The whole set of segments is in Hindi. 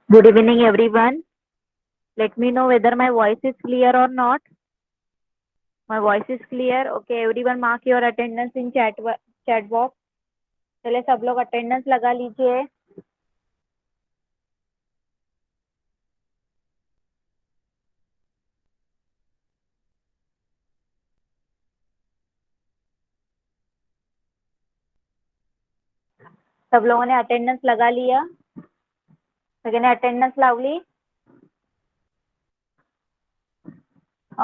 Good evening, everyone. Let me know whether my voice is clear or not. My voice is clear. Okay, everyone mark your attendance in chat box. चले सब लोग अटेंडेंस लगा लीजिए. सब लोगों ने अटेंडेंस लगा लिया. सगळ्यांनी अटेंडेंस लावली.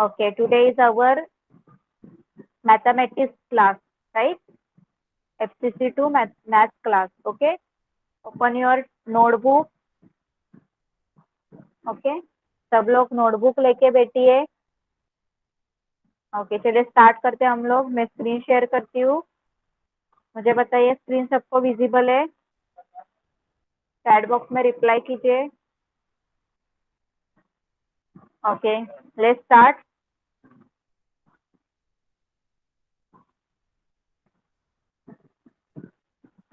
Okay, today is our mathematics class, right? FCC2 math class. Okay, open your notebook. Okay, सब लोग नोटबुक लेके बैठिए. ओके, चलिए स्टार्ट करते हैं हम लोग. मैं स्क्रीन शेयर करती हूँ. मुझे बताइए स्क्रीन सबको विजिबल है? चैट बॉक्स में रिप्लाई कीजिए. Okay, let's start.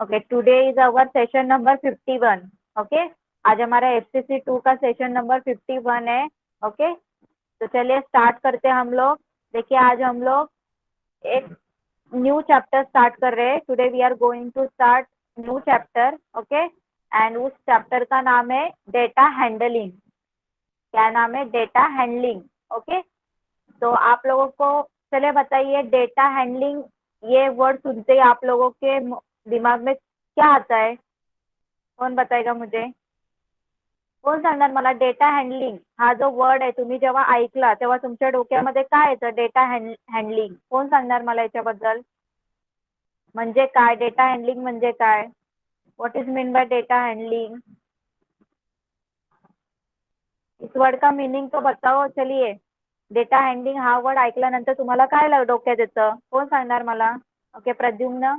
Okay, today is our session number 51. Okay, आज हमारा FCC2 का सेशन नंबर 51 है. ओके, तो चलिए स्टार्ट करते हैं हम लोग. देखिए, आज हम लोग एक न्यू चैप्टर स्टार्ट कर रहे हैं. Today we are going to start new chapter. Okay, and उस चैप्टर का नाम है डेटा हैंडलिंग. क्या नाम है? Data handling. ओके, तो आप लोगों को चले बताइए, डेटा हैंडलिंग ये वर्ड सुनते ही आप लोगों के दिमाग में क्या आता है? कोण बताएगा मुझे? कोण सांगणार मला? डेटा हँडलिंग हा जो वर्ड आहे, तुम्ही जेव्हा ऐकला तेव्हा तुमच्या डोक्यामध्ये काय येतं? Data handling. कोण सांगणार मला याच्याबद्दल? म्हणजे काय? डेटा हँडलिंग म्हणजे काय? What is mean by data handling? इस वर्ड का मीनिंग तो बताओ. चलिए, डेटा हँडलिंग हा वर्ड ऐकल्यानंतर तुम्हाला काय डोक्यात येतं? कोण सांगणार मला? Okay, Pradyumna.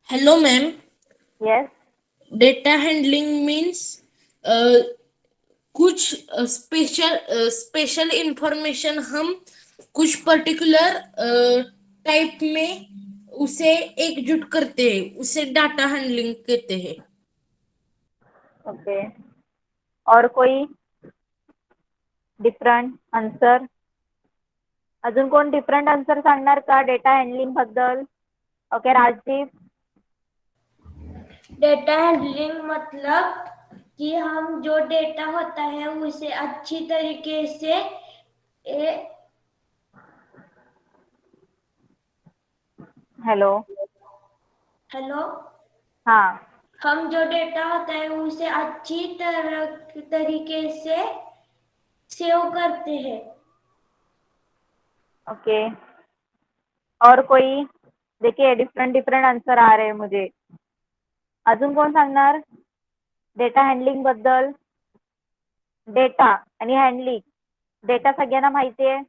Hello ma'am. Yes. Data handling means कुछ स्पेशल इंफॉर्मेशन हम कुछ पर्टिकुलर टाइप में उसे एकजुट करते हैं, उसे डाटा हैंडलिंग कहते हैं. ओके, और कोई डिफरंट आन्सर? अजून कोण डिफरंट आन्सर सांगणार का डेटा हँडलिंग बद्दल? ओके, राजदीप. डेटा हैंडलिंग मतलब कि हम जो डेटा होता है उसे अच्छी तरीके से हेलो. हेलो. हाँ, हम जो डेटा होता है उसे अच्छी तरीके से सेव करते हैं. ओके, और कोई? देखिए, डिफरंट डिफरंट आन्सर आ रहे हैं मुझे. अजून कोण सांगणार डेटा हँडलिंग बद्दल? डेटा आणि हँडलिंग, डेटा सगळ्यांना माहिती आहे.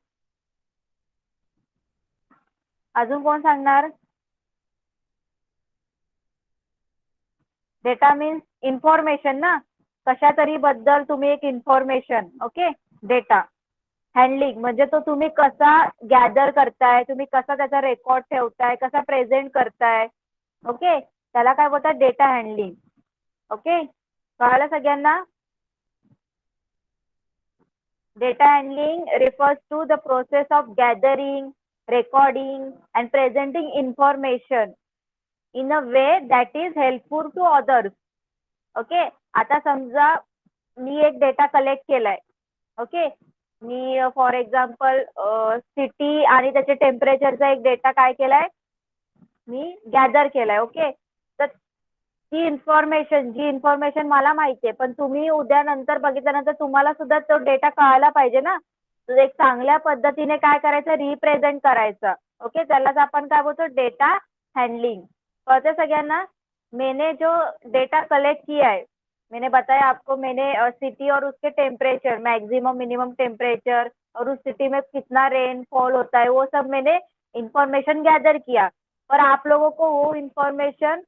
अजून कोण सांगणार? डेटा मीन्स इन्फॉर्मेशन ना, कशा तरी बद्दल तुम्ही एक इन्फॉर्मेशन. Okay, data. हँडलिंग म्हणजे तो तुम्ही कसा गॅदर करताय, तुम्ही कसा त्याचा रेकॉर्ड ठेवताय, कसा प्रेझेंट करताय. ओके, त्याला काय बोलतात? Data handling. ओके, कळालं सगळ्यांना? Data handling refers to the process of gathering, recording, and presenting information in a way that is helpful to others. Okay, आता समजा मी एक डेटा कलेक्ट केलाय. Okay, me for example city आणि त्याचे टेम्परेचरचा एक डेटा काय केलाय, मी गॅदर केलाय. ओके, तर जी इन्फॉर्मेशन मला माहितीये, पण तुम्ही उद्या नंतर बघितल्यानंतर तुम्हाला सुद्धा तो डेटा कळायला पाहिजे ना. तर एक चांगल्या पद्धतीने काय करायचं? रिप्रेझेंट करायचं. ओके, त्यालाच आपण काय बोलतो? Data handling. कळते सगळ्यांना? मैंने जो डेटा कलेक्ट किया है, मैंने बताया आपको, मैंने सिटी और उसके टेम्परेचर, मैक्सिमम मिनिमम टेम्परेचर, और उस सिटी में कितना रेनफॉल होता है, वो सब मैंने इंफॉर्मेशन गैदर किया. पर आप लोगों को वो इंफॉर्मेशन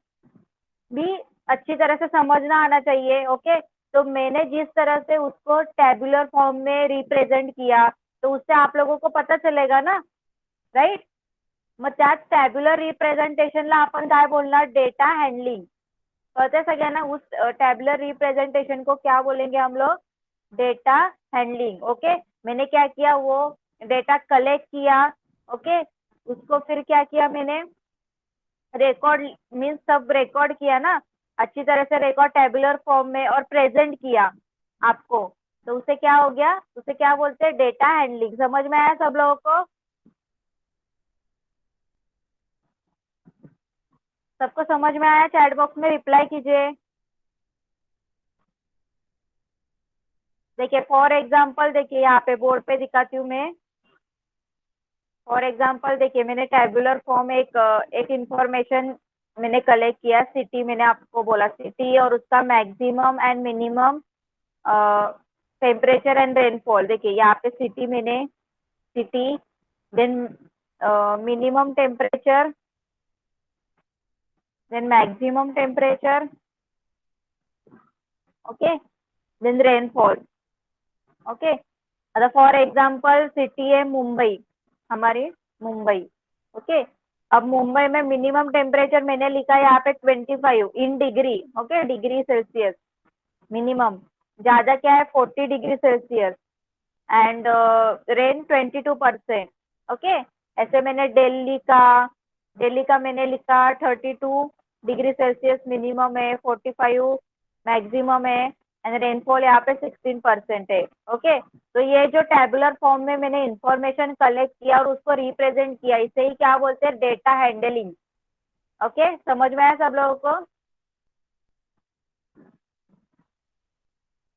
भी अच्छी तरह से समझना आना चाहिए. ओके, तो मैंने जिस तरह से उसको टैबुलर फॉर्म में रिप्रेझेंट किया, तो उससे आप लोगों को पता चलेगा ना, राईट? मग त्याच टॅब्युलर रिप्रेझेंटेशनला आपण काय बोलणार? Data handling. कहते सगळ्यांना उस टैबुलर रिप्रेजेंटेशन को क्या बोलेंगे हम लोग? Data handling. ओके, मैंने क्या किया, वो डेटा कलेक्ट किया, ओके, उसको फिर क्या किया मैंने, रिकॉर्ड मीन्स सब रिकॉर्ड किया ना अच्छी तरह से, रिकॉर्ड टैबुलर फॉर्म में और प्रेजेंट किया आपको, तो उसे क्या हो गया, उसे क्या बोलते हैं? Data handling. समझ में आया सब लोगों को? सबको समझ में आया? चैट बॉक्स में रिप्लाई कीजिए। देखिए फॉर एग्जाम्पल, देखिए यहाँ पे बोर्ड पे दिखाती हूँ मैं। फॉर एग्जाम्पल देखिए, मैंने टैबुलर फॉर्म एक इंफॉर्मेशन मैंने कलेक्ट किया, सिटी, मैंने आपको बोला सिटी और उसका maximum and minimum temperature and rainfall. देखिए यहाँ पे सिटी, मैंने city, then minimum temperature, then maximum temperature, okay, then rainfall. Okay, अगर फॉर एग्जाम्पल सिटी है मुंबई, हमारी मुंबई, ओके, अब मुंबई में मिनिमम टेम्परेचर मैंने लिखा है यहाँ पे 25 in degree, okay, degree Celsius minimum, ज्यादा क्या है 40 degree Celsius, and rain 22%, okay. ऐसे मैंने दिल्ली का मैंने लिखा 32 डिग्री सेल्सियस मिनिमम है, 45 मैक्सिमम है, एंड रेनफॉल यहाँ पे 16% है, ओके। तो ये जो टैबुलर फॉर्म में मैंने इंफॉर्मेशन कलेक्ट किया और उसको रिप्रेजेंट किया, इसे ही क्या बोलते हैं? Data handling. ओके, समझ में आया सब लोगों को?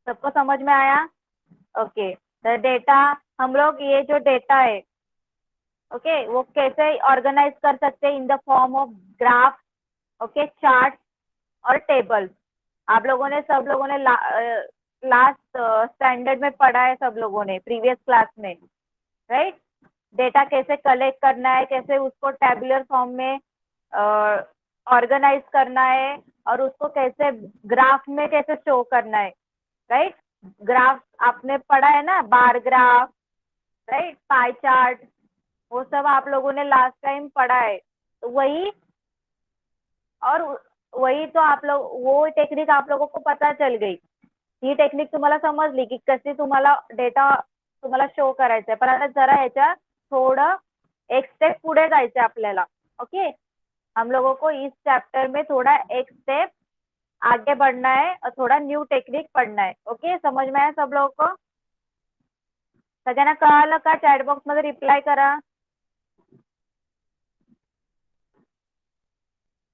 सबको समझ में आया? ओके, तो डेटा, हम लोग ये जो डेटा है, ओके, वो कैसे ऑर्गेनाइज कर सकते हैं? In the form of graph, okay, chart और टेबल। आप लोगों ने, सब लोगों ने लास्ट स्टैंडर्ड में पढ़ा है, सब लोगों ने प्रीवियस क्लास में, राइट? डेटा कैसे कलेक्ट करना है, कैसे उसको टैबुलर फॉर्म में ऑर्गेनाइज करना है, और उसको कैसे ग्राफ में कैसे शो करना है, राइट? ग्राफ आपने पढ़ा है ना, bar graph, right, pie chart, वो सब आप लोगों ने लास्ट टाइम पढ़ा है। तो वही, और वही तो आप लोग, वो टेक्निक आप लोगों को पता चल गई, ही टेक्निक तुम्हाला समजली की कशी तुम्हाला डेटा तुम्हाला शो करायचा आहे। पण आता जरा ह्याच्या थोडं एक स्टेप पुढे जायचं आपल्याला, ओके। हम लोगों को इस चैप्टर में थोड़ा एक स्टेप आगे बढ़ना है और थोड़ा न्यू टेक्निक पढ़ना है, ओके। समझ में आया सब लोगों को? सगळ्यांना कळालं का? चॅट बॉक्स मध्ये रिप्लाय करा।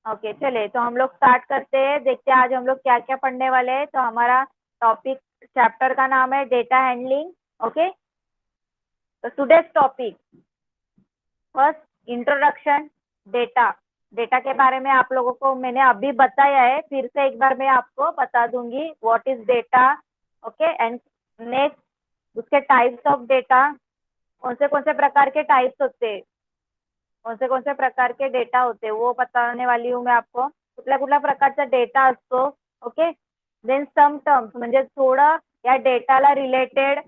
ओके, चलिए तो हम लोग स्टार्ट करते हैं, देखते हैं आज हम लोग क्या क्या पढ़ने वाले हैं। तो हमारा टॉपिक, चैप्टर का नाम है डेटा हैंडलिंग, ओके। तो today's topic, first introduction, data. Data के बारे में आप लोगों को मैंने अभी बताया है, फिर से एक बार मैं आपको बता दूंगी what is data, okay. And next उसके टाइप्स ऑफ डेटा, कौन से प्रकार के टाइप्स होते हैं, कौन से प्रकार के डेटा होते, वो बताने वाली हूँ मैं आपको, कुठल्या कुठल्या प्रकारचा डेटा असतो, ओके। देन सम टर्म्स, म्हणजे थोडं या डेटाला रिलेटेड,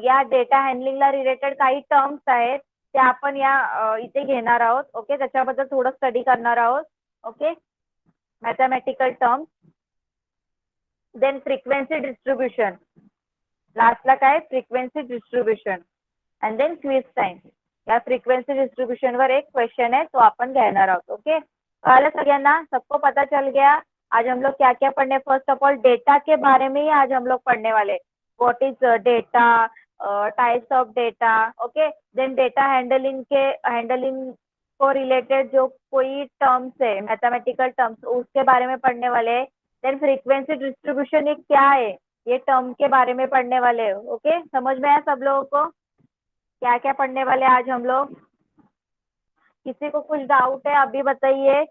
या डेटा हँडलिंगला रिलेटेड काही टर्म्स आहेत, ते आपण या इथे घेणार आहोत, ओके। त्याच्याबद्दल थोडं स्टडी करणार आहोत, okay, mathematical terms. Then frequency distribution, लास्टला काय? Frequency distribution, and then quiz time. या फ्रीक्वेंसी डिस्ट्रीब्यूशन वर एक क्वेश्चन है, तो अपन कहना रहा, ओके। कल सगळ्यांना, सबको पता चल गया? आज हम लोग क्या क्या पढ़ने, फर्स्ट ऑफ ऑल डेटा के बारे में ही आज हम लोग पढ़ने वाले। What is data, types of data, okay. Then data handling को रिलेटेड जो कोई टर्म्स है, मैथमेटिकल टर्म्स, उसके बारे में पढ़ने वाले। देन फ्रीक्वेंसी डिस्ट्रीब्यूशन ये क्या है, ये टर्म के बारे में पढ़ने वाले, ओके। समझ में आया सब लोगों को क्या क्या पढ़ने वाले आज हम लोग? किसी को कुछ डाउट है अभी बताइए।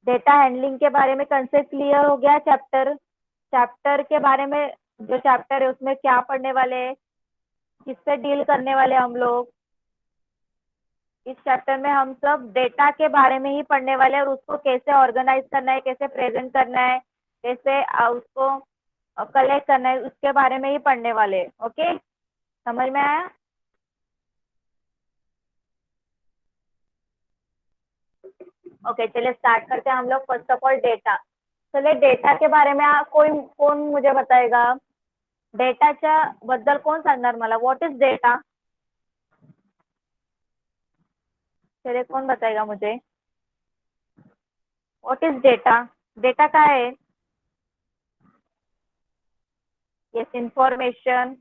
डेटा हैंडलिंग के बारे में कंसेप्ट क्लियर हो गया? चैप्टर के बारे में, जो चैप्टर है उसमें क्या पढ़ने वाले हैं, किससे डील करने वाले हम लोग? इस चैप्टर में हम सब डेटा के बारे में ही पढ़ने वाले हैं, और उसको कैसे ऑर्गेनाइज करना है, कैसे प्रेजेंट करना है, कैसे उसको कलेक्ट करना है, उसके बारे में ही पढ़ने वाले हैं, ओके। समझ में आया? ओके, चलिए स्टार्ट करते हैं हम लोग। फर्स्ट ऑफ ऑल डेटा, चलिए डेटा के बारे में कोण मुझे बताएगा? डेटाच्या बद्दल कोण सांगणार मला? What is data? चलिए कौन बताएगा मुझे? What is data? डेटा काय है? Yes, information.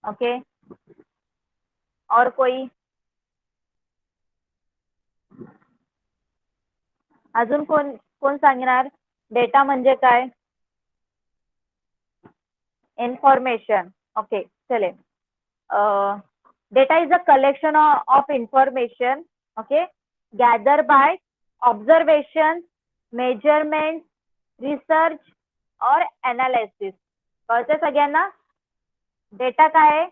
ओके, और कोई? अजून कोण सांगणार डेटा म्हणजे काय? इन्फॉर्मेशन. ओके, चले. Data is a collection of information, okay, gather by observation, measurement, research और एनालिसिस. कळते सगळ्यांना? डेटा काय आहे?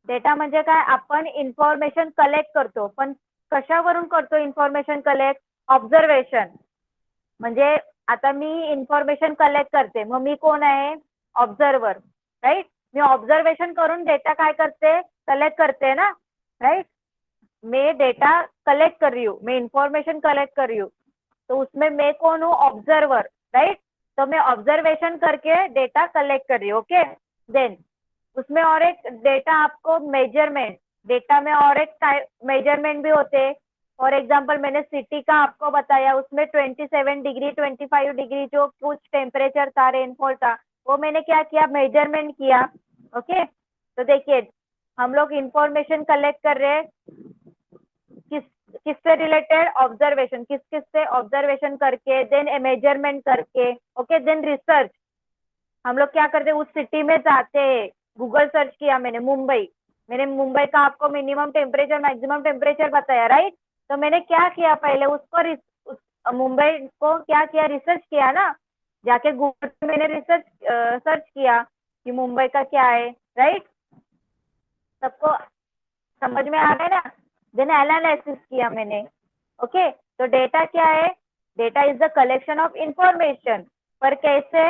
डेटा म्हणजे काय? आपण इन्फॉर्मेशन कलेक्ट करतो, पण कशावरून करतो इन्फॉर्मेशन कलेक्ट? ऑब्झर्वेशन. म्हणजे आता मी इन्फॉर्मेशन कलेक्ट करते, मग मी कोण आहे? Observer, right? मैं ऑब्जर्वेशन करून डेटा काय करते? कलेक्ट करते ना, राइट? मैं डेटा कलेक्ट कर रही हूँ, मैं इंफॉर्मेशन कलेक्ट कर रही हूँ, तो उसमें मैं कौन हूँ? Observer, right? तो मैं ऑब्जर्वेशन करके डेटा कलेक्ट कर रही हूँ. ओके, देन उसमें और एक डेटा आपको मेजरमेंट, डेटा में और एक मेजरमेंट भी होते हैं. फॉर एग्जाम्पल मैंने सिटी का आपको बताया, उसमें 27 डिग्री 25 डिग्री जो कुछ टेम्परेचर था, रेनफॉल था, वो मैंने क्या किया? मेजरमेंट किया. ओके, तो देखिए हम लोग इंफॉर्मेशन कलेक्ट कर रहे हैं किससे रिलेटेड? ऑब्जर्वेशन. किससे? ऑब्जर्वेशन करके, देन मेजरमेंट करके. Okay, then research. हम लोग क्या करते हैं? उस सिटी में जाते हैं, गूगल सर्च किया मैंने मुंबई का आपको मिनिमम टेम्परेचर मैक्सिमम टेम्परेचर बताया, राइट? तो मैंने क्या किया? पहले उसको मुंबई को क्या किया? रिसर्च किया ना, जाके गूगल पे मैंने रिसर्च सर्च किया कि मुंबई का क्या है, राइट? सबको समझ में आ गया ना? देन एनालिसिस किया मैंने. ओके, तो डेटा क्या है? Data is the collection of information. पर कैसे?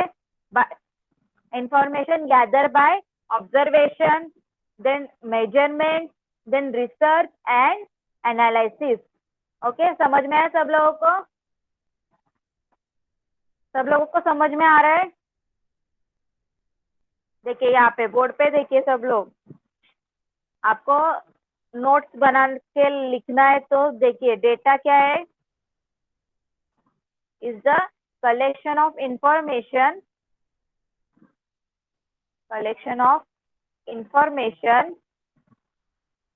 Information gather by observation, then measurement, then research and analysis. Okay, समझ में आया सब लोगों को? सब लोगों को समझ में आ रहा है? देखिए यहाँ पे बोर्ड पे देखिए सब लोग, आपको नोट्स बना के लिखना है. तो देखिए डेटा क्या है? Is the collection of information,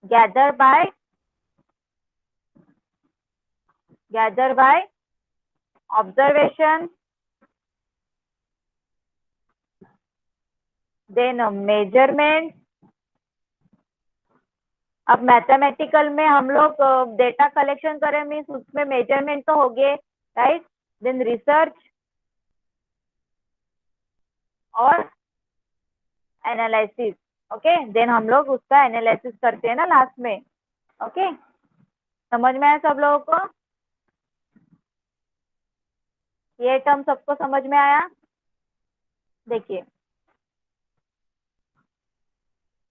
gather by observation, then measurement. अब मैथमेटिकल में हम लोग डेटा कलेक्शन करें मीन्स उसमें मेजरमेंट तो हो गए, राइट? देन रिसर्च और एनालिसिस. ओके, देन हम लोग उसका एनालिसिस करते हैं ना लास्ट में. ओके, समझ में आया सब लोगों को? ये टर्म सबको समझ में आया? देखिए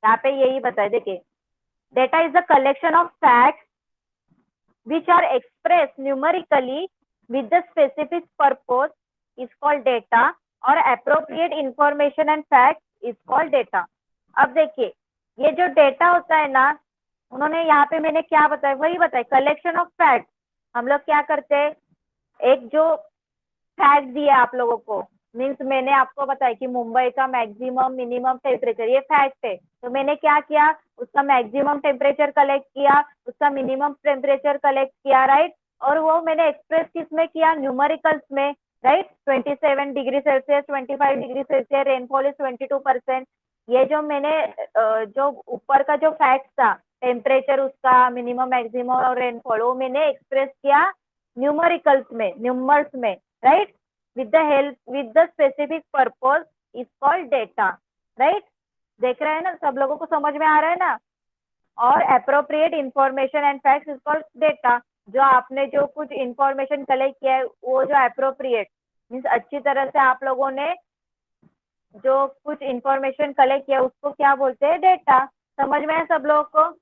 यहाँ पे यही बताए. देखिए data is the collection of facts which are expressed numerically with the specific purpose is called data, और appropriate information and facts is called data. अब देखिए ये जो डेटा होता है ना, उन्होंने यहाँ पे मैंने क्या बताया? वही बताया, कलेक्शन ऑफ फैक्ट. हम लोग क्या करते हैं? एक जो फैक्ट दिया आप लोगों को, मीन्स मैंने आपको बताया कि मुंबई का मैक्सिमम मिनिमम टेम्परेचर, ये फैक्ट है. तो मैंने क्या किया? उसका मैक्सिमम टेम्परेचर कलेक्ट किया, उसका मिनिमम टेम्परेचर कलेक्ट किया, राइट? और वो मैंने एक्सप्रेस किस में किया? न्यूमेरिकल्स में, right? 27 degree Celsius, 25 degree Celsius, rainfall is 22%. ये जो मैंने जो ऊपर का जो फैक्ट था, टेम्परेचर उसका, मिनिमम मैक्सिमम और रेनफॉल, वो मैंने एक्सप्रेस किया न्यूमेरिकल्स में, न्यूमर्स में, right? with the specific purpose is called data, right? देख रहे हैं ना? सब लोगों को समझ में आ रहा है ना? और appropriate information and facts is called data. जो आपने जो कुछ इंफॉर्मेशन कलेक्ट किया है, वो जो appropriate मीन्स अच्छी तरह से आप लोगों ने जो कुछ इंफॉर्मेशन कलेक्ट किया, उसको क्या बोलते हैं? डेटा. समझ में है सब लोगों को?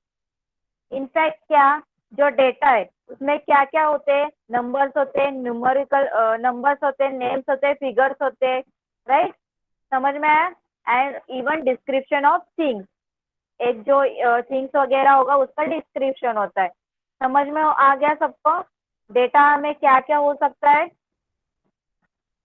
इनफैक्ट क्या? जो डेटा है उसमें क्या क्या होते हैं, नंबर्स होते हैं, न्यूमेरिकल नंबर्स होते हैं, नेम्स होते हैं, फिगर्स होते हैं, राइट, समझ में आया, and even description of things, एक जो थिंग्स वगैरह होगा उसका डिस्क्रिप्शन होता है। समझ में आ गया सबको, डेटा में क्या क्या हो सकता है,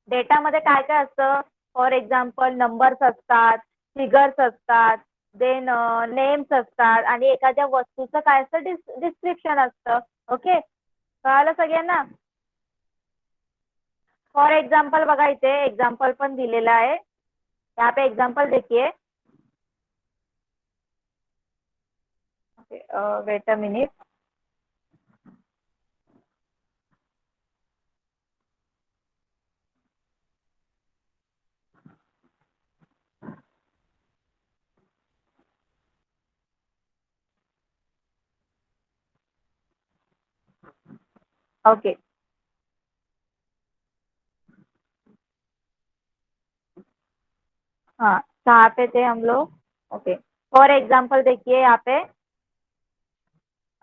डेटा मध्ये काय काय असतं, फॉर एक्झाम्पल नंबर्स असतात, फिगर्स असतात, देन नेम्स असतात आणि एखाद्या वस्तूचं काय असतं डिस्क्रिप्शन असतं. ओके, कळालं सगळ्यांना. फॉर एग्जाम्पल बघा, इथे एग्जाम्पल पण दिलेला आहे, यहाँ पे एग्जाम्पल देखिए. Wait a minute. ओके, हाँ कहाँ पे थे हम लोग. ओके, फॉर एग्जाम्पल देखिए यहाँ पे,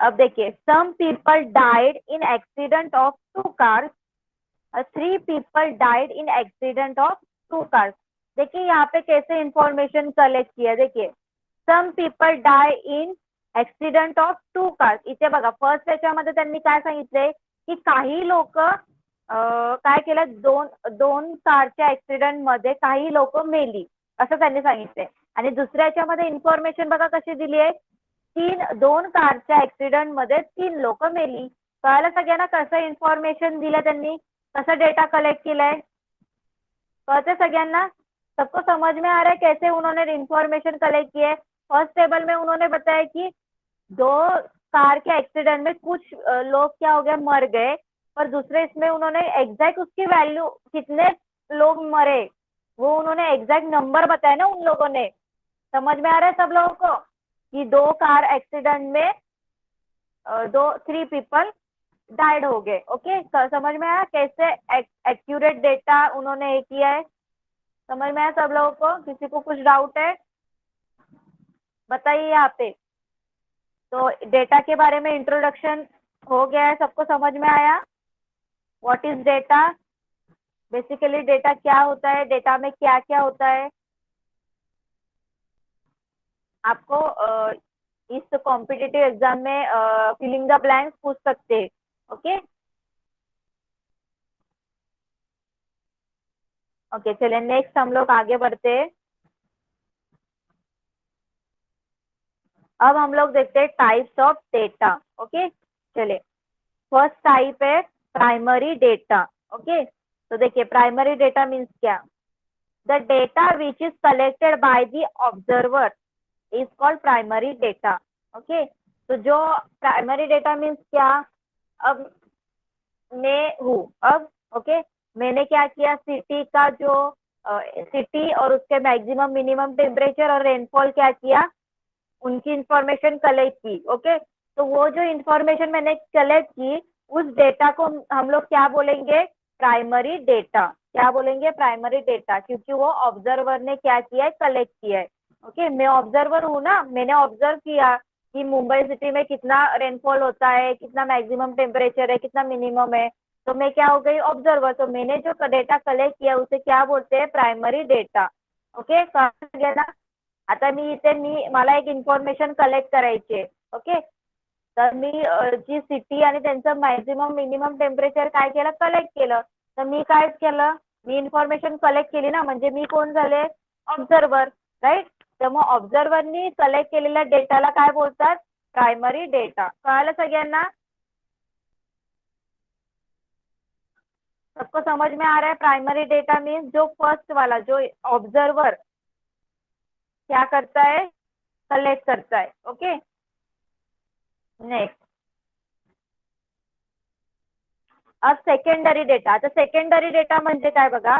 अब देखिए, some people died in accident of 2 cars, 3 people died in accident of 2 cars. देखिए यहाँ पे कैसे इंफॉर्मेशन कलेक्ट किया, देखिए some people die in accident of 2 cars. इथे बघा फर्स्ट त्याच्यामध्ये त्यांनी काय सांगितलंय की काही लोक काय केलं, दोन कारच्या ऍक्सिडेंट मध्ये काही लोक मेली असं त्यांनी सांगितलंय. आणि दुसऱ्या याच्यामध्ये इन्फॉर्मेशन बघा कशी दिली आहे, 2 कारच्या ऍक्सिडेंट मध्ये 3 लोक मेली. कळालं सगळ्यांना कसं इन्फॉर्मेशन दिलं त्यांनी, कैसा डेटा कलेक्ट किया है, कहते सगळ्यांना, सबको समझ में आ रहा है कैसे उन्होंने इंफॉर्मेशन कलेक्ट की है. फर्स्ट टेबल में उन्होंने बताया कि 2 कार के एक्सीडेंट में कुछ लोग क्या हो गए, मर गए, और दूसरे इसमें उन्होंने एग्जैक्ट उसकी वैल्यू कितने लोग मरे वो उन्होंने एग्जैक्ट नंबर बताया ना उन लोगों ने. समझ में आ रहा है सब लोगों को कि 2 कार एक्सीडेंट में 3 पीपल डाइड हो गए. ओके, समझ में आया कैसे एक्यूरेट डेटा उन्होंने किया है, समझ में आया सब लोगों को. किसी को कुछ डाउट है बताइए यहाँ पे. तो डेटा के बारे में इंट्रोडक्शन हो गया है, सबको समझ में आया. What is data, basically data क्या होता है, डेटा में क्या क्या होता है. आपको इस कॉम्पिटिटिव एग्जाम में फिलिंग द ब्लैंक्स पूछ सकते हैं. ओके ओके, चलिए नेक्स्ट हम लोग आगे बढ़ते हैं. अब हम लोग देखते हैं टाइप्स ऑफ डेटा. ओके, चलिए फर्स्ट टाइप है प्राइमरी डेटा. ओके, तो देखिए प्राइमरी डेटा मीन्स क्या, the data which is collected by the observer is called primary data. Okay, तो जो प्राइमरी डेटा मीन्स क्या, अब मैं हूँ, अब ओके मैंने क्या किया, सिटी का जो सिटी और उसके मैक्सिमम मिनिमम टेम्परेचर और रेनफॉल क्या किया, उनकी इंफॉर्मेशन कलेक्ट की. ओके, तो वो जो इंफॉर्मेशन मैंने कलेक्ट की उस डेटा को हम लोग क्या बोलेंगे, प्राइमरी डेटा. क्या बोलेंगे, प्राइमरी डेटा, क्योंकि वो ऑब्जर्वर ने क्या किया है, कलेक्ट किया है. ओके, मैं ऑब्जर्वर हूँ ना, मैंने ऑब्जर्व किया कि मुंबई सिटी में कितना रेनफॉल होता है, कितना मैक्सिमम टेम्परेचर है, कितना मिनिमम है, तो मैं क्या हो गई, ऑब्जर्वर. तो मैंने जो डेटा कलेक्ट किया उसे क्या बोलते हैं, प्राइमरी डेटा. ओके, कळलं गेलं ना. आता मला एक इन्फॉर्मेशन कलेक्ट करायची आहे. ओके, तर मी जी सिटी आणि त्यांचं मॅक्सिमम मिनिमम टेम्परेचर काय केलं, कलेक्ट केलं. तर मी काय केलं, मी इन्फॉर्मेशन कलेक्ट केली ना, म्हणजे मी कोण झाले, ऑब्झर्वर, राईट. तर मग ऑब्झर्वरनी कलेक्ट केलेल्या डेटाला काय बोलतात, प्रायमरी डेटा. कळालं सगळ्यांना, सबको समझ में आ रहा है. प्राइमरी डेटा मीन्स जो फर्स्ट वाला, जो ऑब्जर्वर क्या करता है, कलेक्ट करता है. Okay, next. अब सेकंडरी डेटा. आता सेकंडरी डेटा म्हणजे काय बघा,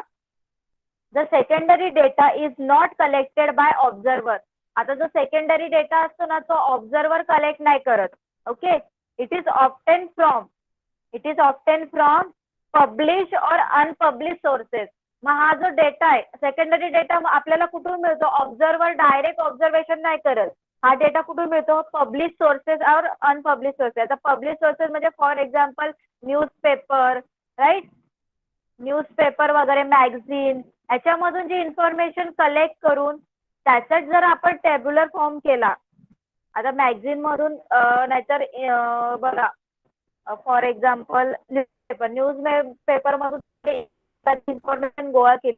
the secondary data is not collected by observer. आता जो सेकंडरी डेटा असतो ना तो ऑब्झर्वर कलेक्ट नाही करत. Okay, it is obtain from publish और अनपब्लिश सोर्सेस. मग हा जो डेटा आहे सेकंडरी डेटा आपल्याला कुठून मिळतो, ऑब्झर्वर डायरेक्ट ऑब्झर्वेशन नाही करत, हा डेटा कुठून मिळतो? पब्लिश सोर्सेस और अनपब्लिश सोर्सेस. आता पब्लिश सोर्सेस म्हणजे for example newspaper, right, newspaper वगैरे, मॅगझिन, याच्यामधून जी इन्फॉर्मेशन कलेक्ट करून त्याचाच जर आपण टेब्युलर फॉर्म केला, आता मॅगझिन मधून नाहीतर बघा फॉर एक्झाम्पल न्यूजपेपर मधून इन्फॉर्मेशन गोळा केली,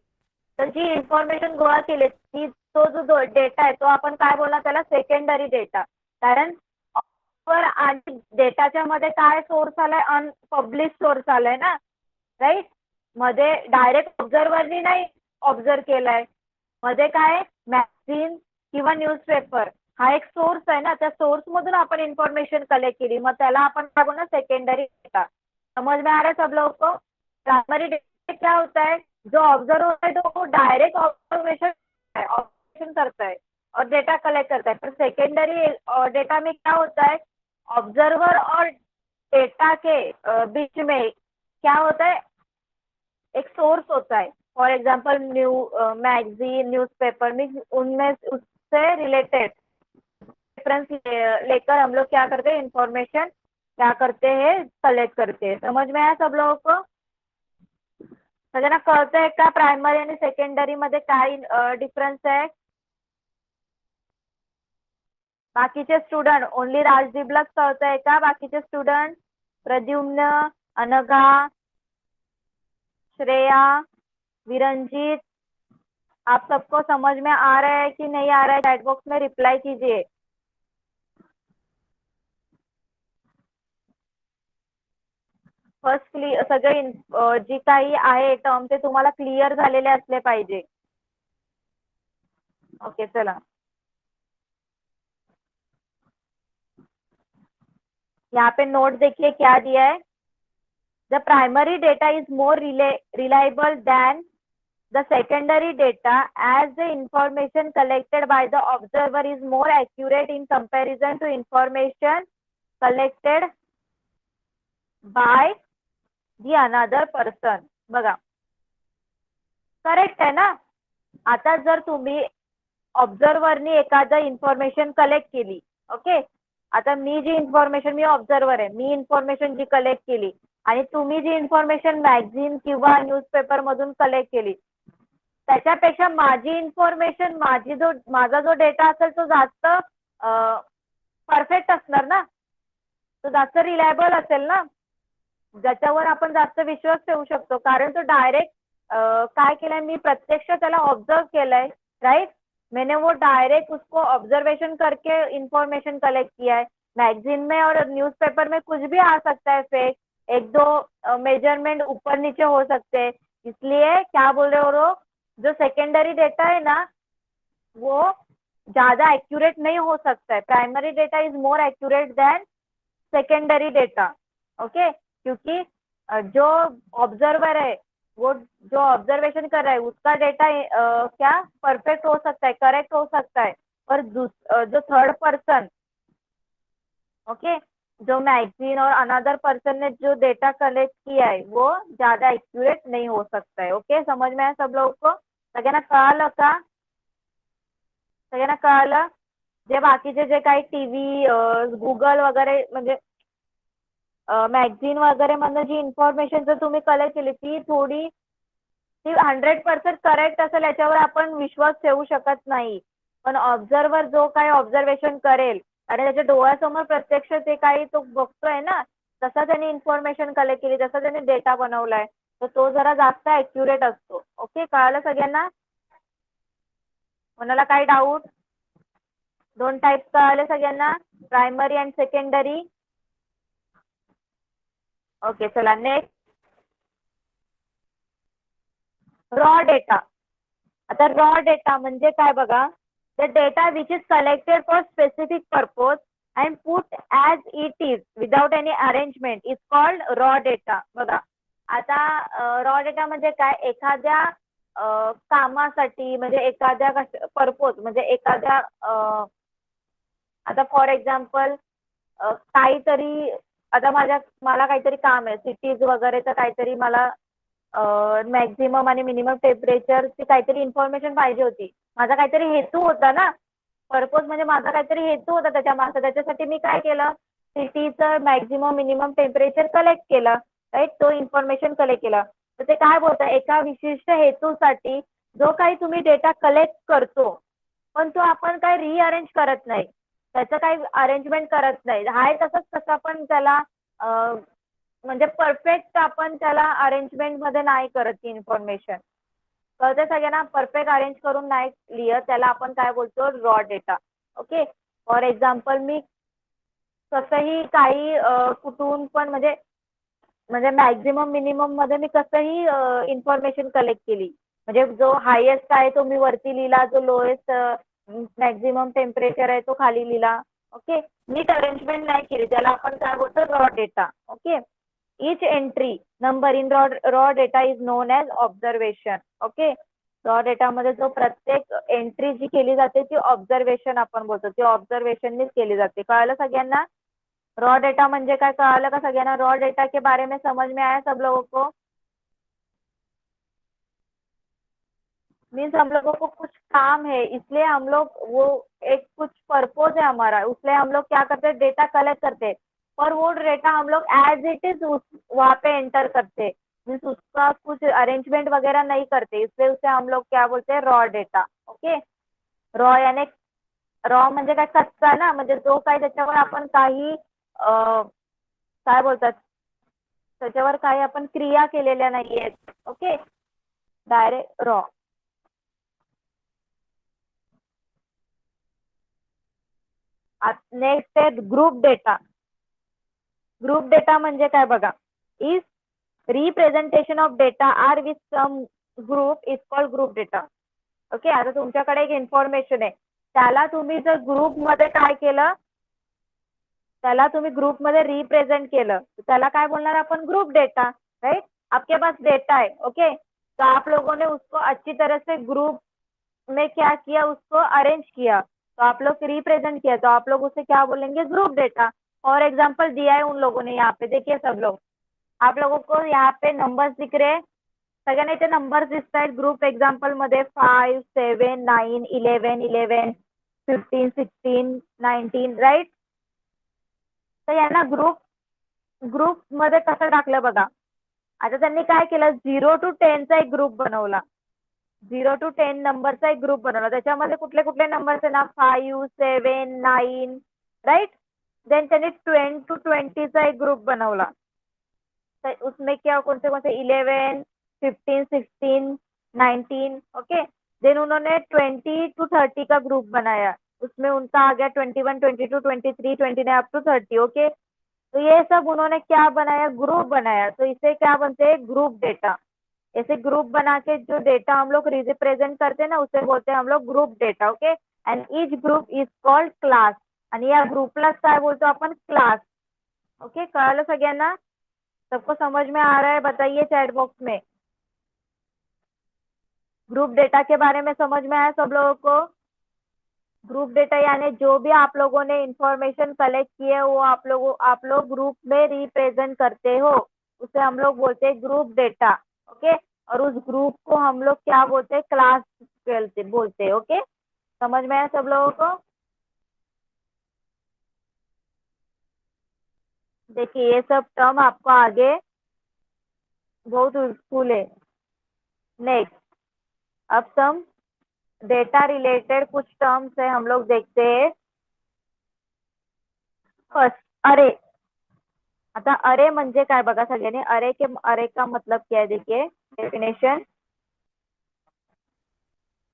तर जी इन्फॉर्मेशन गोळा केली ती तो जो डेटा आहे तो आपण काय बोलणार त्याला? Secondary data. कारण आणि डेटाच्या मध्ये काय सोर्स आलाय? अनपब्लिश सोर्स आलाय ना, राईट. मध्ये डायरेक्ट ऑब्झर्व्हरनी नाही ऑब्झर्व केलाय, मध्ये काय मॅगझिन किंवा न्यूजपेपर हा एक सोर्स आहे ना, त्या सोर्स मधून आपण इन्फॉर्मेशन कलेक्ट केली, मग त्याला आपण काय बोलणार? Secondary data. समझ में आ रहा है सब लोगों को? प्राइमरी डेटा क्या होता है? जो ऑब्जर्व होता है तो डायरेक्ट ऑब्जर्वेशन करता है और डेटा कलेक्ट करता है. पर सेकेंडरी डेटा में क्या होता है? ऑब्जर्वर और डेटा के बीच में क्या होता है? एक सोर्स होता है. फॉर एग्जाम्पल मैगजीन, न्यूज़पेपर में उनमें उससे रिलेटेड रेफरेंस लेकर हम लोग क्या करते हैं? इंफॉर्मेशन क्या करते हैं? कलेक्ट करते हैं. समझ में आया सब लोगों को? सगळ्यांना कळतंय का प्रायमरी आणि सेकंडरी मध्ये काय डिफरन्स आहे? बाकीचे स्टुडंट ओनली राजदीपलाच कळतंय का? बाकीचे स्टुडंट प्रद्युम्न, अनघा, श्रेया, विरंजीत, आप सबको समझ में आ रहा है कि नहीं आ रहा है? चैट बॉक्स में रिप्लाई कीजिए. फर्स्ट सगळे जी काही आहे टर्म ते तुम्हाला क्लिअर झालेले असले पाहिजे. ओके चला, यहाँ पे नोट देखिए क्या दिया है. The primary data is more reliable then the secondary data as the information collected by the observer is more accurate in comparison to information collected by the another person. बघा करेक्ट आहे ना. आता जर तुम्ही ऑब्झर्वरनी एखादं इन्फॉर्मेशन कलेक्ट केली, ओके, आता मी जी इन्फॉर्मेशन, मी ऑब्झर्वर आहे, मी इन्फॉर्मेशन जी कलेक्ट केली आणि तुम्ही जी इन्फॉर्मेशन मॅगझिन किंवा न्यूजपेपर मधून कलेक्ट केली, त्याच्यापेक्षा माझी इन्फॉर्मेशन, माझा जो डेटा असेल तो जास्त परफेक्ट असणार ना, तो जास्त रिलायबल असेल ना, ज्याच्यावर आपण जास्त विश्वास ठेवू शकतो. कारण तो डायरेक्ट काय केलंय, मी प्रत्यक्ष त्याला ऑब्झर्व केलंय, राइट. मैंने वो डायरेक्ट उसको ऑब्जर्वेशन करके इंफॉर्मेशन कलेक्ट किया है. मैगजीन में और न्यूज़पेपर में कुछ भी आ सकता है फेक, एक दो मेजरमेंट ऊपर नीचे हो सकते हैं. इसलिए क्या बोल रहे हो लोग, जो सेकेंडरी डेटा है ना वो ज्यादा एक्यूरेट नहीं हो सकता है. Primary data is more accurate then secondary data. Okay, क्योंकि जो ऑब्जर्वर है, वो जो ऑब्जर्वेशन कर रहा है उसका डेटा क्या परफेक्ट हो सकता है, करेक्ट हो सकता है, पर जो थर्ड पर्सन, ओके, जो मैगजीन और अनदर पर्सन ने जो डेटा कलेक्ट किया है वो ज्यादा एक्यूरेट नहीं हो सकता है. ओके, समझ में आया सब लोगों को? सगळ्यांना कळालं का? सगळ्यांना कळालं? जे बाकीचे जे काही टीव्ही, गुगल वगैरे म्हणजे मॅगझिन वगैरे मधनं जी इन्फॉर्मेशन जर तुम्ही कलेक्ट केली ती 100% करेक्ट असेल याच्यावर आपण विश्वास ठेवू शकत नाही. पण ऑब्झर्वर जो काही ऑब्झर्वेशन करेल आणि त्याच्या डोळ्यासमोर प्रत्यक्ष ते काही तो बघतोय ना, तसा त्यांनी इन्फॉर्मेशन कलेक्ट केली, तसा त्यांनी डेटा बनवलाय, तर तो जरा जास्त ऍक्युरेट असतो. ओके, कळालं सगळ्यांना? कोणाला काही डाऊट? दोन टाइप कळाले सगळ्यांना, प्रायमरी अँड सेकंडरी? ओके चला नेक्स्ट, रॉ डेटा. आता रॉ डेटा म्हणजे काय बघा, the data which is collected for specific purpose and put as it is without any arrangement is called raw data. बघा आता रॉ डेटा म्हणजे काय, एखाद्या कामासाठी म्हणजे एखाद्या पर्पज म्हणजे एखाद्या आता फॉर एक्झाम्पल काहीतरी, आता मला काहीतरी काम आहे सिटीज वगैरेचं, काहीतरी मला मॅक्झिमम आणि मिनिमम टेम्परेचरची काहीतरी इन्फॉर्मेशन पाहिजे होती. माझा काहीतरी हेतू होता ना, पर्पज म्हणजे माझा काहीतरी हेतू होता त्याच्या मागचा, त्याच्यासाठी मी काय केलं, सिटीचं मॅक्झिमम मिनिमम टेम्परेचर कलेक्ट केलं, राईट, तो इन्फॉर्मेशन कलेक्ट केला. तर ते काय बोलतं, एका विशिष्ट हेतूसाठी जो काही तुम्ही डेटा कलेक्ट करतो पण तो आपण काय रिअरेंज करत नाही, त्याचं काही अरेंजमेंट करत नाही, हाय तसंच तसं आपण त्याला म्हणजे परफेक्ट आपण त्याला अरेंजमेंट मध्ये नाही करत ती इन्फॉर्मेशन. कळते सगळ्यांना, परफेक्ट अरेंज करून नाही लिहित त्याला आपण काय बोलतो, raw data. Okay, for example मी कसंही काही कुठून पण म्हणजे म्हणजे मॅक्झिमम मिनिमम मध्ये मी कसंही इन्फॉर्मेशन कलेक्ट केली, म्हणजे जो हायेस्ट आहे तो मी वरती लिहिला, जो लोएस्ट मॅक्झिमम टेम्परेचर आहे तो खाली लिहिला. ओके, नीट अरेंजमेंट नाही केली, त्याला आपण काय बोलतो, raw data. Okay, each entry number in raw data is known as observation. Okay, raw data मध्ये जो प्रत्येक एंट्री जी केली जाते ती ऑब्झर्वेशन आपण बोलतो, ती ऑब्झर्वेशननीच केली जाते. कळलं सगळ्यांना, रॉ डेटा म्हणजे काय, कळलं का सगळ्यांना, रॉ डेटा के बारे में समझ में आया सब लोगों को? मीन्स हम लोगों को कुछ काम है इसलिए हम लोग वो एक कुछ पर्पज है हमारा, उसलिए हम लोग क्या करते हैं, डेटा कलेक्ट करते हैं, और वो डेटा हम लोग एज इट इज वहाँ पे एंटर करते हैं, मीन्स उसका कुछ अरेंजमेंट वगैरह नहीं करते, इसलिए उसे हम लोग क्या बोलते हैं, रॉ डेटा. ओके, रॉ यानी रॉ म्हणजे काय, कच्चा ना, म्हणजे जो काही त्याच्यावर आपण काही काय बोलतात, त्याच्यावर काही आपण क्रिया केलेल्या नाहीयेत. Okay, direct raw. नेक्स्ट आहे ग्रुप डेटा. ग्रुप डेटा म्हणजे काय बघा, is representation of data are with some group is called group data. Okay, आता तुमच्याकडे एक इन्फॉर्मेशन आहे, त्याला तुम्ही जर ग्रुप मध्ये काय केलं, त्याला तुम्ही ग्रुप मध्ये रिप्रेझेंट केलं, त्याला काय बोलणार आपण, ग्रुप डेटा. राइट, आपके पास डेटा है. ओके, तो आप लोगों ने उसको अच्छी तरह से ग्रुप में क्या किया, उसको अरेंज किया, तो आप लोग रिप्रेजेंट किया, तो आप लोग उसे क्या बोलेंगे, ग्रुप डेटा. और एग्जाम्पल दिया है उन लोगों ने यहाँ पे, देखिए सब लोग, आप लोगों को यहाँ पे नंबर्स दिख रहे हैं, सगळ्यांना इथे नंबर्स दिसत आहेत ग्रुप एक्झाम्पल मध्ये, 5 7 9 11 11 15 16 19, राईट. तर यांना ग्रुप मध्ये कसं टाकलं बघा, आता त्यांनी काय केलं, 0 to 10 चा एक ग्रुप बनवला, 0 to 10 नंबरचा एक ग्रुप बनवला, त्याच्यामध्ये कुठले कुठले नंबर्स आहे ना, 5 7 9, राइट. देन त्यांनी 10 to 20 चा एक ग्रुप बनवला, तो उसमें क्या कौन से 11 15 16 19. ओके, देन उन्होंने 20 to 30 का ग्रुप बनाया, उसमें उनका आ गया 21 22 23 29 अप टू 30. ओके, तो ये सब उन्होंने क्या बनाया, ग्रुप बनाया, तो इसे क्या बनते हैं, ग्रुप डेटा. ऐसे ग्रुप बना के जो डेटा हम लोग रिप्रेझेंट करते हैं ना, उसे बोलते हैं हम लोग group data. Okay, and each group is called class, आणि या ग्रुपलाच काय बोलतो आपण, क्लास. ओके, कळलं सगळ्यांना, सबको समझ में आ रहा है, बताइए चैट बॉक्स में. ग्रुप डेटा के बारे में समझ में आया सब लोगों को? ग्रुप डेटा यानी जो भी आप लोगों ने इंफॉर्मेशन कलेक्ट की है वो आप लोग ग्रुप में रिप्रेजेंट करते हो, उसे हम लोग बोलते हैं ग्रुप डेटा. ओके, और उस ग्रुप को हम लोग क्या बोलते हैं, क्लास बोलते हैं. ओके, समझ में आया सब लोगों को? देखिए ये सब टर्म आपको आगे बहुत यूजफुल है. नेक्स्ट, अब सम डेटा रिलेटेड कुछ टर्म्स है, हम लोग देखते हैं. फर्स्ट, अरे. आता अरे म्हणजे काय बघा सगळ्यांनी, अरे का मतलब क्या है, देखिए definition.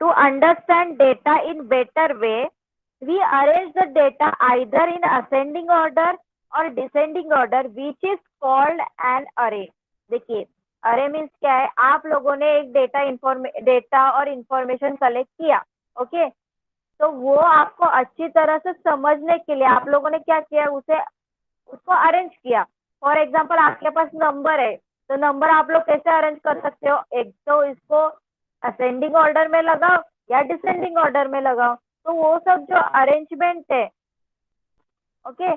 To understand data in better way, we arrange the data either in ascending order or descending order, which is called an array. देखिए अरे मीन्स क्या है, आप लोगों ने एक डेटा और इंफॉर्मेशन कलेक्ट किया. ओके, तो वो आपको अच्छी तरह से समझने के लिए आप लोगों ने क्या किया, उसको अरेंज किया. फॉर एग्जाम्पल आपके पास नंबर है, तो नंबर आप लोग कैसे अरेंज कर सकते हो, एक तो इसको असेंडिंग ऑर्डर में लगाओ या डिसेंडिंग ऑर्डर में लगाओ, तो वो सब जो अरेंजमेंट है, ओके,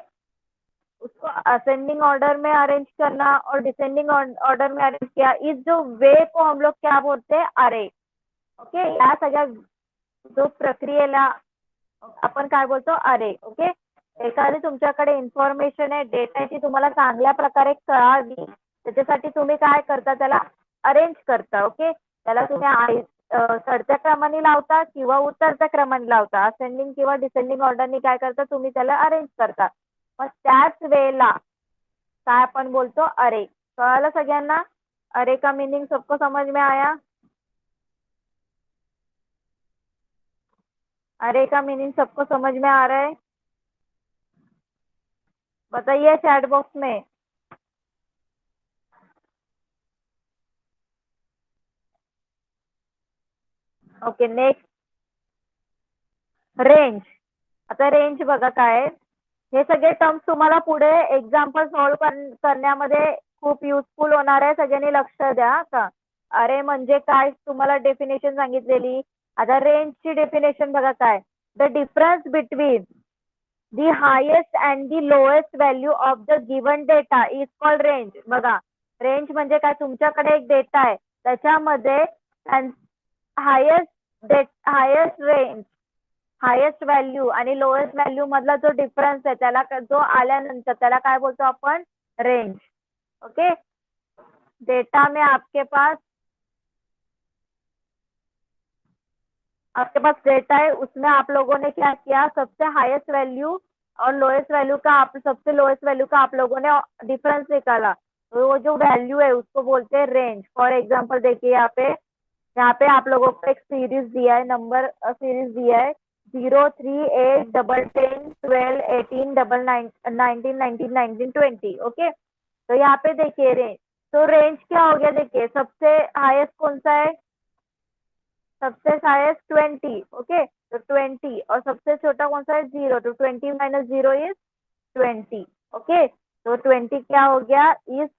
उसको असेंडिंग ऑर्डर में अरेंज करना और डिसेंडिंग ऑर्डर में अरेंज किया, इस जो वे को हम लोग क्या बोलते हैं, अरे. ओके, या सगळ्या जो प्रक्रियेला आपण काय बोलतो अरे. ओके, एखादी तुमच्याकडे इन्फॉर्मेशन आहे, डेटा आहे, ती तुम्हाला चांगल्या प्रकारे कळावी त्याच्यासाठी तुम्ही काय करता, त्याला अरेंज करता. ओके, त्याला तुम्ही चढत्या क्रमाने लावता किंवा उतरत्या क्रमाने लावता, असेंडिंग किंवा डिसेंडिंग ऑर्डरनी काय करता तुम्ही त्याला अरेंज करता. मग त्याच वेळेला काय आपण बोलतो अरे. कळालं सगळ्यांना? अरे का मीनिंग सबको समझ में आया? अरे का मीनिंग सबको समझ में आ रहा है? बताइए चैट बॉक्स में. Okay, next range. आता रेंज बघा काय आहे. हे सगळे टर्म्स तुम्हाला पुढे एक्झाम्पल सॉल्व्ह करण्यामध्ये खूप युजफुल होणार आहे. सगळ्यांनी लक्ष द्या का. अरे म्हणजे काय तुम्हाला डेफिनेशन सांगितलेली. आता रेंजची डेफिनेशन बघा काय. The difference between the highest and the lowest value of the given data is called range. बघा, रेंज म्हणजे काय, तुमच्याकडे एक डेटा आहे त्याच्यामध्ये हायेस्ट रेंज, हायेस्ट व्हॅल्यू आणि लोएस्ट व्हॅल्यू मधला जो डिफरन्स आहे त्याला जो आल्यानंतर त्याला काय बोलतो आपण, रेंज. ओके, डेटा में आपके पास डेटा है, उसमें आप लोगों ने क्या किया, सबसे हाईएस्ट वैल्यू और लोएस्ट वैल्यू का सबसे लोएस्ट वैल्यू का आप लोगों ने डिफरेंस निकाला, तो वो जो वैल्यू है उसको बोलते हैं रेंज. फॉर एग्जांपल देखिए यहाँ पे आप लोगों को एक सीरीज दिया है, नंबर सीरीज दिया है 0, 3, 8, 10, 12, 18, 19, 19, 19, 20. ओके, तो यहाँ पे देखिए रेंज. तो रेंज क्या हो गया, देखिए सबसे हाईएस्ट कौन सा है, सबसे हाईएस्ट 20. ओके, तो 20 और सबसे छोटा कौन सा है 0, तो 20 माइनस 0 इज 20. ओके, तो 20 क्या हो गया, इस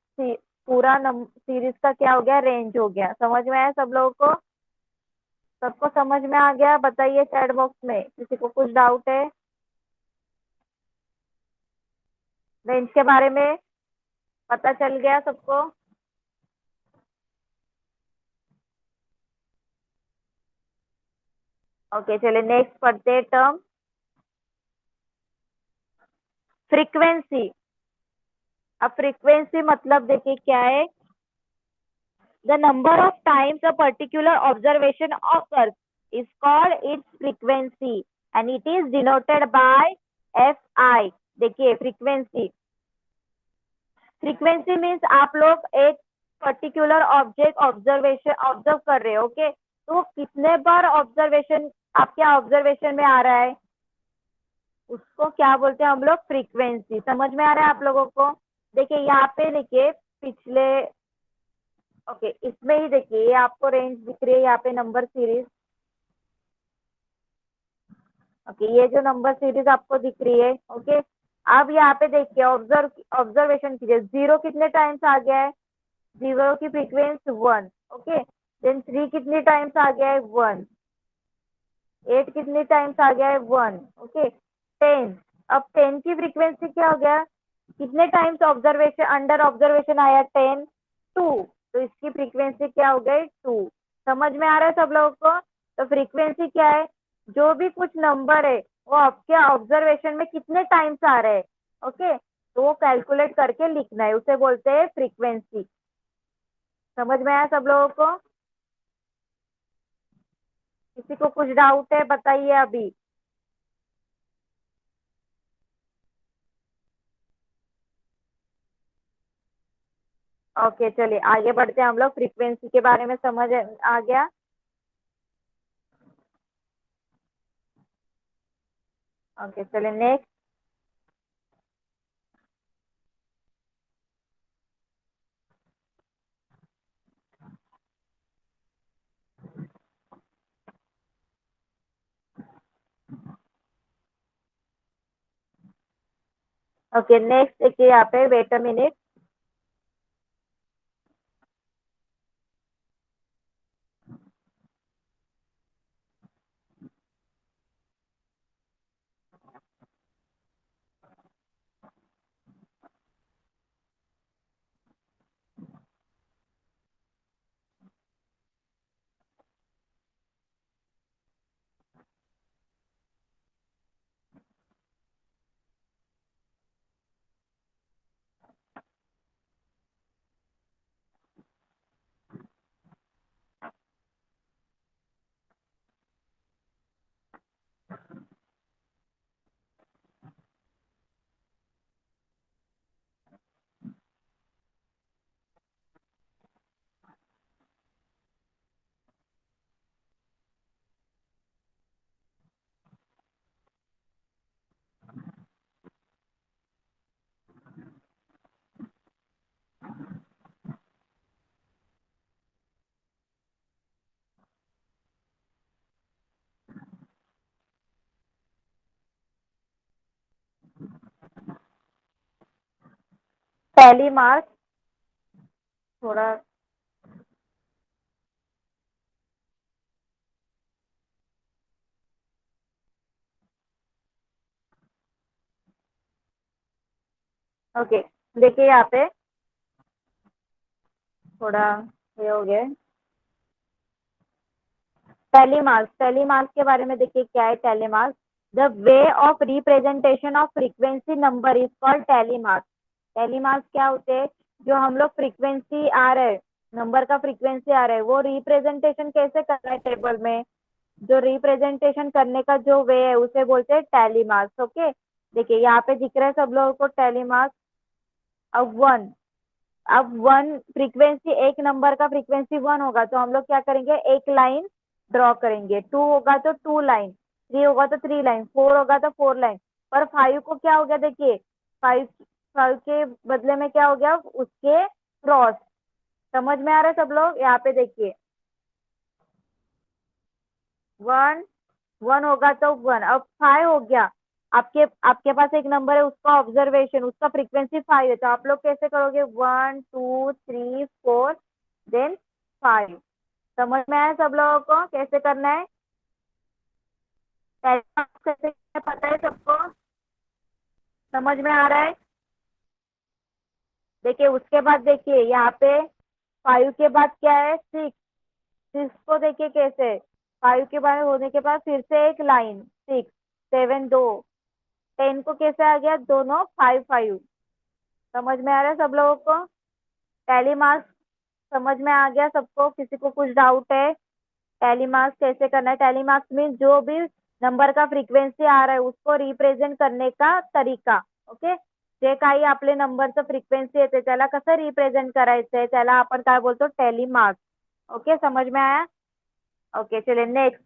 पूरा सीरीज का क्या हो गया, रेंज हो गया. समझ में आया सब लोगों को? सबको समझ में आ गया? बताइए चैट बॉक्स में किसी को कुछ डाउट है रेंज के बारे में. पता चल गया सबको? ओके, चलिए नेक्स्ट पढ़ते हैं टर्म फ्रीक्वेंसी. अब फ्रीक्वेंसी मतलब देखिए क्या है, the number of times a particular observation occurs is called its frequency and it is denoted by fi. देखिए फ्रीक्वेंसी मीन्स आप लोग एक पर्टिकुलर ऑब्जेक्ट ऑब्जर्व कर रहे हो. ओके, तो कितने बार ऑब्जर्वेशन आपके ऑब्जर्वेशन में आ रहा है उसको क्या बोलते हैं हम लोग, फ्रीक्वेंसी. समझ में आ रहा है आप लोगों को? देखिए यहाँ पे देखिए पिछले, ओके इसमें ही देखिए ये आपको रेंज दिख रही है यहाँ पे नंबर सीरीज. ओके, ये जो नंबर सीरीज आपको दिख रही है. ओके, अब यहाँ पे देखिए ऑब्जर्वेशन कीजिए. 0 कितने टाइम्स आ गया है, 0 की फ्रीक्वेंसी 1. ओके, देन 3 कितने टाइम्स आ गया है 1. 8 कितने टाइम्स आ गया है 1. ओके, 10. अब 10 की फ्रीक्वेंसी क्या हो गया, कितने टाइम्स अंडर ऑब्जर्वेशन आया 10, 2. तो इसकी फ्रीक्वेंसी क्या हो गई 2. समझ में आ रहा है सब लोगों को? तो फ्रीक्वेंसी क्या है, जो भी कुछ नंबर है वो आपके ऑब्जर्वेशन में कितने टाइम्स आ रहे हैं. ओके, तो वो कैलकुलेट करके लिखना है, उसे बोलते हैं फ्रीक्वेंसी. समझ में आया सब लोगों को? किसी को कुछ डाउट है बताइए अभी. ओके, चलिए आगे बढ़ते हैं हम लोग. फ्रीक्वेंसी के बारे में समझ आ गया. ओके, चलिए नेक्स्ट. ओके, नेक्स्ट देखिए यहाँ पे, wait a minute. Tally marks थोड़ा ओके, देखिए यहाँ पे थोड़ा ये हो गया। टैली मार्क्स के बारे में देखिए क्या है tally marks. The way of representation of frequency number is called tally marks. Tally marks क्या होते हैं, जो हम लोग फ्रीक्वेंसी आ रहा है, नंबर का फ्रीक्वेंसी आ रहा है, वो रिप्रेजेंटेशन कैसे कर रहा है टेबल में, जो रिप्रेजेंटेशन करने का जो वे है उसे बोलते हैं टैली मार्क्स। ओके, देखिए यहाँ पे दिख रहा है सब लोगों को टैली मार्क्स। अब वन फ्रीक्वेंसी, एक नंबर का फ्रीक्वेंसी 1 होगा तो हम लोग क्या करेंगे, एक लाइन ड्रॉ करेंगे। 2 होगा तो 2 लाइन, 3 होगा तो 3 लाइन, 4 होगा तो 4 लाइन। पर 5 को क्या हो गया, देखिए 5 5 के बदले में क्या हो गया, उसके क्रॉस। समझ में आ रहा है सब लोग, यहाँ पे देखिए 1 1 होगा तो 1, अब 5 हो गया। आपके आपके पास एक नंबर है, उसका ऑब्जर्वेशन, उसका फ्रीक्वेंसी 5 है, तो आप लोग कैसे करोगे, 1 2 3 4 देन 5। समझ में आया सब लोगों को कैसे करना है, कैसे करना है, पता है सबको, समझ में आ रहा है। देखिए उसके बाद देखिए यहाँ पे 5 के बाद क्या है, 6। 6 को देखिए कैसे, 5 के बाद होने के बाद फिर से एक लाइन, 6 7 2। 10 को कैसे आ गया, दोनों 5 5। समझ में आ रहा है सब लोगों को, टैली मार्क्स समझ में आ गया सबको, किसी को कुछ डाउट है, टैली मार्क्स कैसे करना है। टैली मार्क्स मीन जो भी नंबर का फ्रिक्वेन्सी आ रहा है उसको रिप्रेझेंट करने का तरीका. ओके, जे काही आपले नंबरचं फ्रिक्वेन्सी येते त्याला कसं रिप्रेझेंट करायचंय त्याला आपण काय बोलतो, टॅली मार्क्स. ओके, समझ में आया. ओके चलिए नेक्स्ट.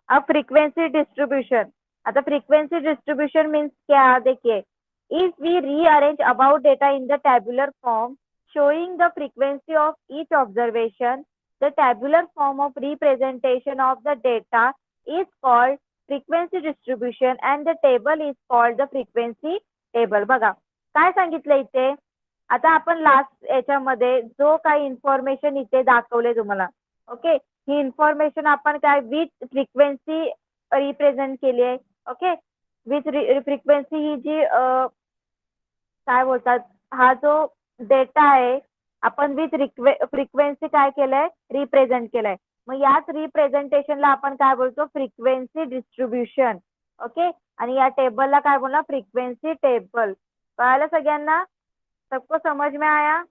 अब फ्रीक्वेंसी डिस्ट्रीब्यूशन. आता फ्रीक्वेंसी डिस्ट्रीब्यूशन मीन्स क्या, देखिए if we rearrange about data in the tabular form showing the frequency of each observation, the tabular form of representation of the data is called frequency distribution and the table is called the frequency table. बघा काय सांगितलं इथे, आता आपण लास्ट याच्यामध्ये जो काही इन्फॉर्मेशन इथे दाखवले तुम्हाला, ओके, ही इन्फॉर्मेशन आपण काय विथ फ्रिक्वेन्सी रिप्रेझेंट केली आहे. ओके, विथ फ्रिक्वेन्सी ही जी काय बोलतात, हा जो डेटा आहे आपण विथ फ्रिक्वेन्सी काय केलंय, रिप्रेझेंट केलंय. मग याच रिप्रेझेंटेशनला आपण काय बोलतो, फ्रिक्वेन्सी डिस्ट्रीब्यूशन. ओके, आणि या टेबलला काय बोलणार, फ्रिक्वेन्सी टेबल. कळालं सगळ्यांना, सबको समझ में आया.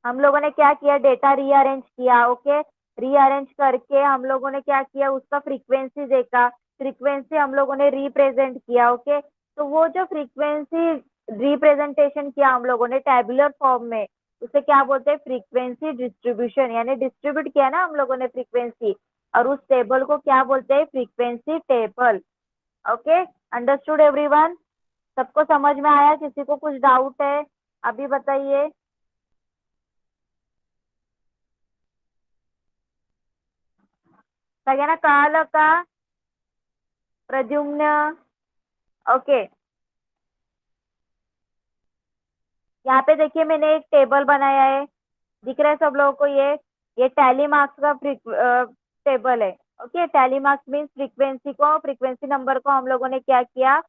हम लोगों ने क्या किया, डेटा रीअरेंज किया. ओके, रीअरेंज करके हम लोगों ने क्या किया, उसका फ्रीक्वेंसी देखा, फ्रीक्वेंसी हम लोगों ने रिप्रेजेंट किया. ओके, तो वो जो फ्रीक्वेंसी रिप्रेजेंटेशन किया हम लोगों ने टैबुलर फॉर्म में, उसे क्या बोलते हैं, फ्रीक्वेंसी डिस्ट्रीब्यूशन. यानी डिस्ट्रीब्यूट किया ना हम लोगों ने फ्रीक्वेंसी, और उस टेबल को क्या बोलते हैं, frequency table. Okay, understood everyone, सबको समझ में आया, किसी को कुछ डाउट है अभी बताइए. सगळ्यांना कळालं का, प्रद्युम्न. ओके, यहाँ पे देखिए मैंने एक टेबल बनाया है, दिख रहा है सब लोगों को, ये टैली मार्क्स का टेबल है. Okay, tally marks means frequency को, फ्रीक्वेंसी नंबर को हम लोगों ने क्या किया,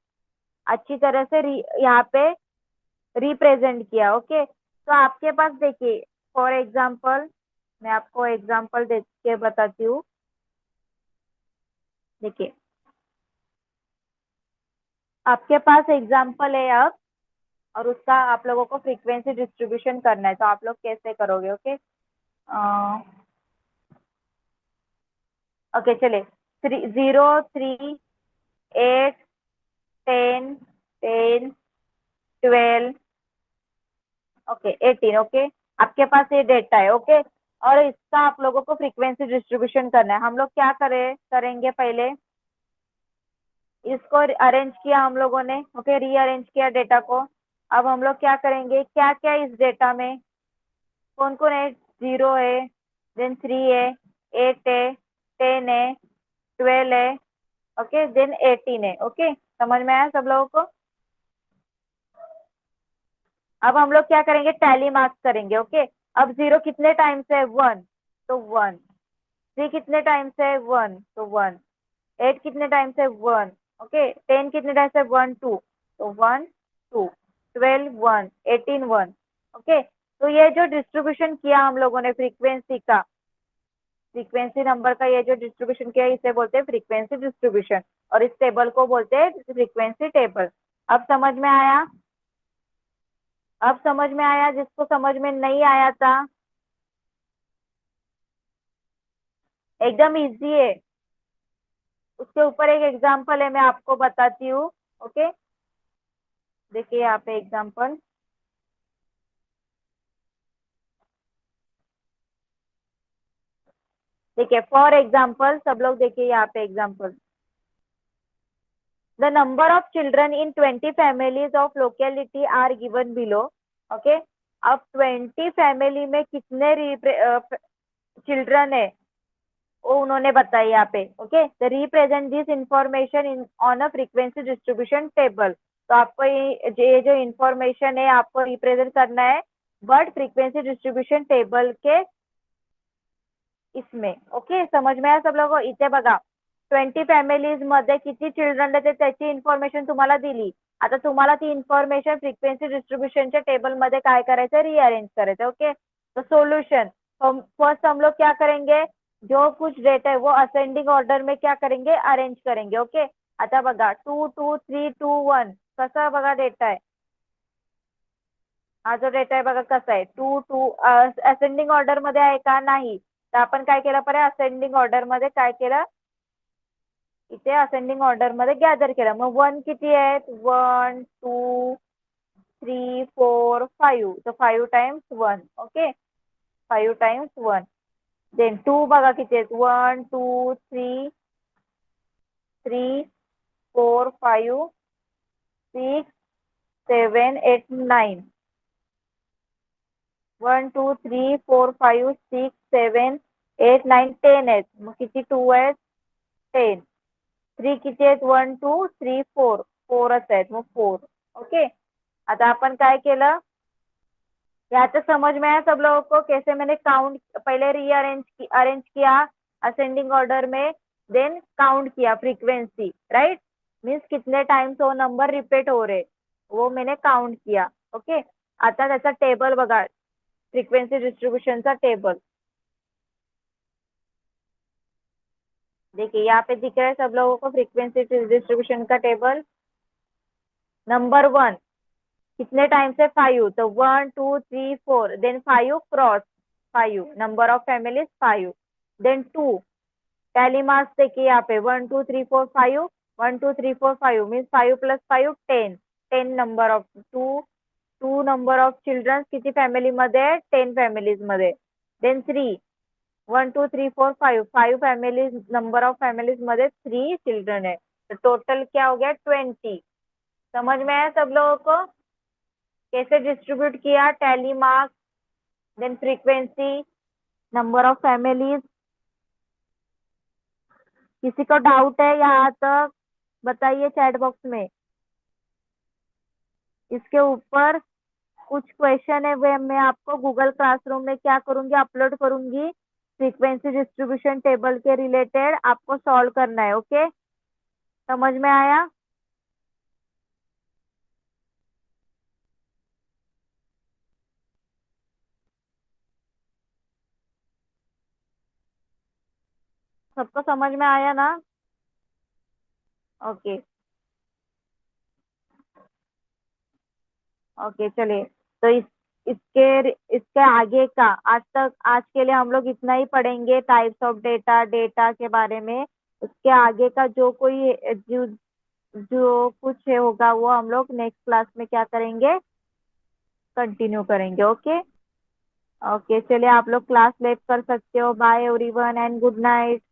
अच्छी तरह से यहाँ पे रिप्रेजेंट किया. ओके, तो आपके पास देखिए फॉर एग्जाम्पल, मैं आपको एग्जाम्पल दे के बताती हूँ. देखिए आपके पास एग्जाम्पल है अब, और उसका आप लोगों को फ्रीक्वेंसी डिस्ट्रीब्यूशन करना है, तो आप लोग कैसे करोगे. ओके, ओके चलिए, 0 3 8 10 10 12 ओके 18. ओके, आपके पास ये डेटा है. ओके, और इसका आप लोगों को फ्रीक्वेंसी डिस्ट्रीब्यूशन करना है. हम लोग क्या करेंगे, पहले इसको अरेंज किया हम लोगों ने. ओके, रीअरेंज किया डेटा को. अब हम लोग क्या करेंगे, क्या क्या इस डेटा में कौन कौन है, 0 है, देन 3 है, 8 है, 10 है, 12 है, ओके, देन 18 है. ओके, समझ में आया सब लोगों को? अब हम लोग क्या करेंगे, टैली मार्क्स करेंगे। ओके, अब 0 कितने टाइम्स है, 1, तो 1। 3 कितने टाइम्स है, 1, तो 1। 8 कितने टाइम्स है, 1। ओके, 10 कितने टाइम्स है, 1 2, तो 1 2। 12 1, 18 1। ओके, तो ये जो डिस्ट्रीब्यूशन किया हम लोगों ने फ्रीक्वेंसी का, फ्रीक्वेंसी नंबर का ये जो डिस्ट्रीब्यूशन किया, इसे बोलते हैं फ्रीक्वेंसी डिस्ट्रीब्यूशन, और इस टेबल को बोलते हैं फ्रीक्वेंसी टेबल। अब समझ में आया? अब समझ में आया? जिसको समझ में नहीं आया था, एकदम इजी है। उसके ऊपर एक एग्जांपल है, मैं आपको बताती हूँ। ओके, देखिए यहाँ पे एग्जांपल। देखिए फॉर एग्जांपल, सब लोग देखिए यहाँ पे example. The number of children in 20 families of locality are given below. Okay, अब 20 फैमिली में कितने चिल्ड्रन है वो उन्होंने बताया यहाँ पे। Okay, the represent this information in on a frequency distribution table. तो आपको ये जो इंफॉर्मेशन है आपको रिप्रेजेंट करना है बट फ्रीक्वेंसी डिस्ट्रीब्यूशन टेबल के इसमें। ओके, समझ में आया सब लोगों को? इथे बघा, 20 फॅमिलीज मध्ये किती चिल्ड्रन आहे त्याची इन्फॉर्मेशन तुम्हाला दिली। आता तुम्हाला ती इन्फॉर्मेशन फ्रीक्वेंसी डिस्ट्रीब्यूशनच्या टेबल मध्ये काय करायचं, रीअरेंज करायचं। ओके, तो सोल्यूशन फर्स्ट हम लोग क्या करेंगे, जो कुछ डेटा है वो असेंडिंग ऑर्डर में क्या करेंगे, अरेंज करेंगे। ओके, आता बघा 2 2 3 2 1 कसा बघा डेटा आहे, हा जो डेटा आहे बघा कसा आहे, 2 2 असेंडिंग ऑर्डर मध्ये आहे का, नाही। तर आपण काय केलं पाहिजे, असेंडिंग ऑर्डर मध्ये काय केलं, इथे असेंडिंग ऑर्डर मध्ये गॅदर केलं। मग 1 किती आहेत, 1 2 3 4 5, तर 5 टाइम्स 1। Okay, 5 times 1। देन 2 बघा किती आहेत, 1 2 3 3 4 5 6 7 8 9। 1 2 3 4 5 6 7 8 9 10 आहेत। मग किती 2 आहेत, 10। 3 किती आहेत, 1 2 3 4, 4च आहेत, मग 4। ओके, आता आपण काय केलं, याचं समझ में आया सब लोगों को, कैसे मैंने काउंट पहले अरेंज किया असेंडिंग ऑर्डर में, देन काउंट किया फ्रीक्वेंसी, राइट। मीन्स कितने टाइम्स वो नंबर रिपीट हो रहे वो मैंने काउंट किया। ओके, आता त्याचा टेबल बघा, फ्रीक्वेंसी डिस्ट्रीब्यूशनचा टेबल। देखिए यहाँ पे दिख रहा है सब लोगों को फ्रीक्वेंसी डिस्ट्रीब्यूशन का टेबल। नंबर 1 कितने टाइम्स है, 5, तो 1 2 3 4, then 5 cross 5, number of families 5। Then 2 tally marks देखिए यहाँ पे 1 2 3 4 5, 1 2 3 4 5 means 5 + 5 10, 10 number of 2 number of children किती फॅमिली मध्ये, 10 फॅमिलीज मध्ये। Then 3 1 2 3 4 5, 5 families, number of families मध्ये 3 चिल्ड्रन है, तो टोटल क्या हो गया, 20। समझ में आया सब लोगों को, कैसे डिस्ट्रीब्यूट किया, tally marks, then frequency, number of families. किसी को डाउट है यहाँ तक, बताइए चैट बॉक्स में। इसके ऊपर कुछ क्वेश्चन है वे मैं आपको गूगल क्लासरूम में क्या करूंगी, अपलोड करूंगी, फ्रीक्वेंसी डिस्ट्रीब्यूशन टेबल के रिलेटेड आपको सॉल्व करना है। ओके, समझ में आया? सबको समझ में आया ना? ओके ओके, चलिए। तो इसके आगे का आज के लिए हम लोग इतना ही पढ़ेंगे, टाइप्स ऑफ डेटा, डेटा के बारे में। उसके आगे का जो कुछ है होगा वो हम लोग नेक्स्ट क्लास में क्या करेंगे, कंटिन्यू करेंगे। ओके ओके, चलिए आप लोग क्लास लेट कर सकते हो। Bye everyone and good night.